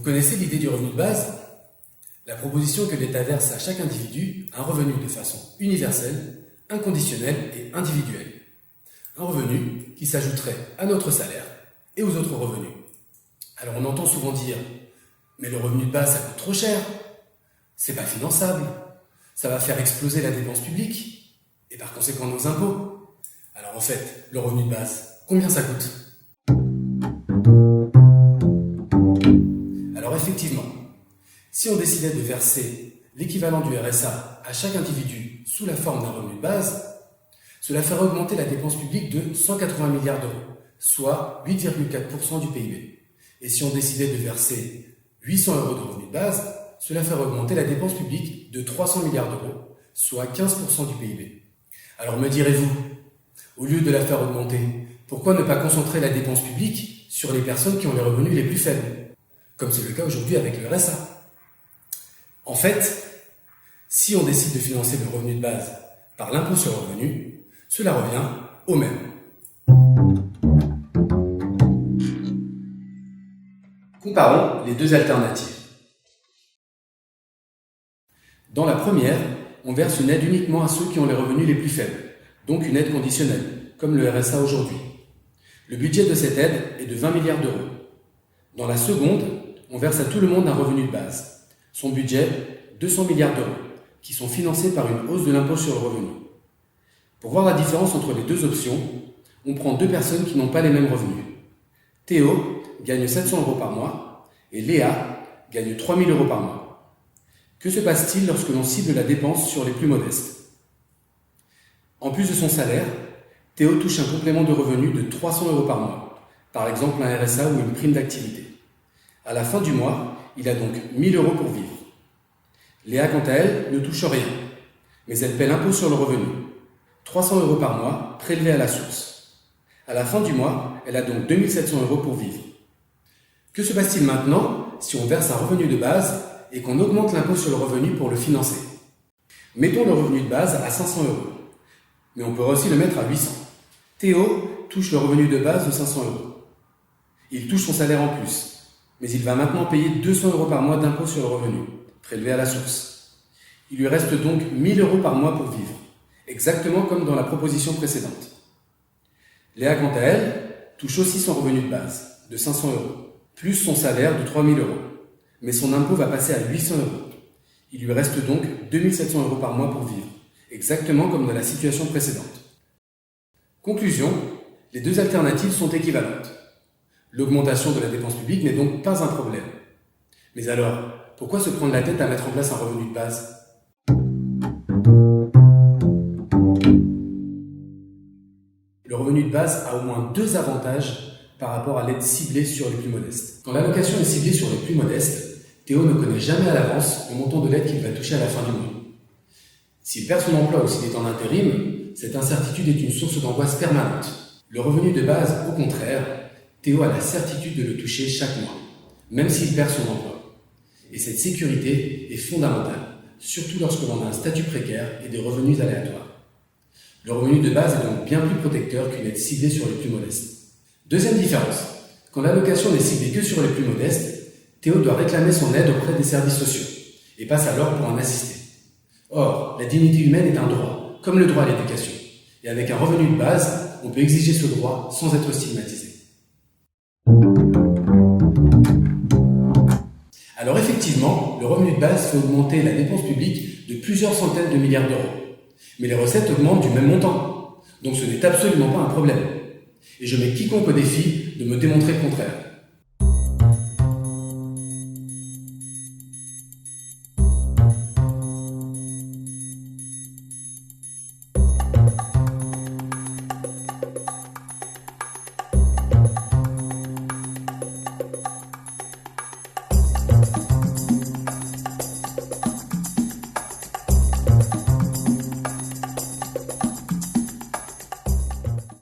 connaissez l'idée du revenu de base? La proposition que l'État verse à chaque individu un revenu de façon universelle, inconditionnelle et individuelle. Un revenu qui s'ajouterait à notre salaire et aux autres revenus. Alors on entend souvent dire « mais le revenu de base ça coûte trop cher, c'est pas finançable, ça va faire exploser la dépense publique et par conséquent nos impôts ». Alors en fait, le revenu de base, combien ça coûte? Alors effectivement, si on décidait de verser l'équivalent du RSA à chaque individu sous la forme d'un revenu de base, cela ferait augmenter la dépense publique de 180 milliards d'euros, soit 8,4% du PIB. Et si on décidait de verser 800 euros de revenu de base, cela ferait augmenter la dépense publique de 300 milliards d'euros, soit 15% du PIB. Alors me direz-vous, au lieu de la faire augmenter, pourquoi ne pas concentrer la dépense publique sur les personnes qui ont les revenus les plus faibles, comme c'est le cas aujourd'hui avec le RSA? En fait, si on décide de financer le revenu de base par l'impôt sur le revenu, cela revient au même. Comparons les deux alternatives. Dans la première, on verse une aide uniquement à ceux qui ont les revenus les plus faibles, donc une aide conditionnelle, comme le RSA aujourd'hui. Le budget de cette aide est de 20 milliards d'euros. Dans la seconde, on verse à tout le monde un revenu de base. Son budget, 200 milliards d'euros, qui sont financés par une hausse de l'impôt sur le revenu. Pour voir la différence entre les deux options, on prend deux personnes qui n'ont pas les mêmes revenus. Théo gagne 700 euros par mois et Léa gagne 3000 euros par mois. Que se passe-t-il lorsque l'on cible la dépense sur les plus modestes? En plus de son salaire, Théo touche un complément de revenu de 300 euros par mois, par exemple un RSA ou une prime d'activité. À la fin du mois, il a donc 1000 euros pour vivre. Léa, quant à elle, ne touche rien, mais elle paie l'impôt sur le revenu. 300 euros par mois prélevés à la source. À la fin du mois, elle a donc 2700 euros pour vivre. Que se passe-t-il maintenant si on verse un revenu de base et qu'on augmente l'impôt sur le revenu pour le financer? Mettons le revenu de base à 500 euros, mais on peut aussi le mettre à 800. Théo touche le revenu de base de 500 euros. Il touche son salaire en plus, mais il va maintenant payer 200 euros par mois d'impôt sur le revenu, prélevé à la source. Il lui reste donc 1000 euros par mois pour vivre, exactement comme dans la proposition précédente. Léa, quant à elle, touche aussi son revenu de base, de 500 euros, plus son salaire de 3000 euros. Mais son impôt va passer à 800 euros. Il lui reste donc 2700 euros par mois pour vivre, exactement comme dans la situation précédente. Conclusion, les deux alternatives sont équivalentes. L'augmentation de la dépense publique n'est donc pas un problème. Mais alors, pourquoi se prendre la tête à mettre en place un revenu de base? Le revenu de base a au moins deux avantages par rapport à l'aide ciblée sur les plus modestes. Quand l'allocation est ciblée sur les plus modestes, Théo ne connaît jamais à l'avance le montant de l'aide qu'il va toucher à la fin du mois. S'il perd son emploi ou s'il est en intérim, cette incertitude est une source d'angoisse permanente. Le revenu de base, au contraire, Théo a la certitude de le toucher chaque mois, même s'il perd son emploi. Et cette sécurité est fondamentale, surtout lorsque l'on a un statut précaire et des revenus aléatoires. Le revenu de base est donc bien plus protecteur qu'une aide ciblée sur les plus modestes. Deuxième différence, quand l'allocation n'est ciblée que sur les plus modestes, Théo doit réclamer son aide auprès des services sociaux et passe alors pour un assisté. Or, la dignité humaine est un droit, comme le droit à l'éducation. Et avec un revenu de base, on peut exiger ce droit sans être stigmatisé. Alors effectivement, le revenu de base fait augmenter la dépense publique de plusieurs centaines de milliards d'euros. Mais les recettes augmentent du même montant. Donc ce n'est absolument pas un problème. Et je mets quiconque au défi de me démontrer le contraire.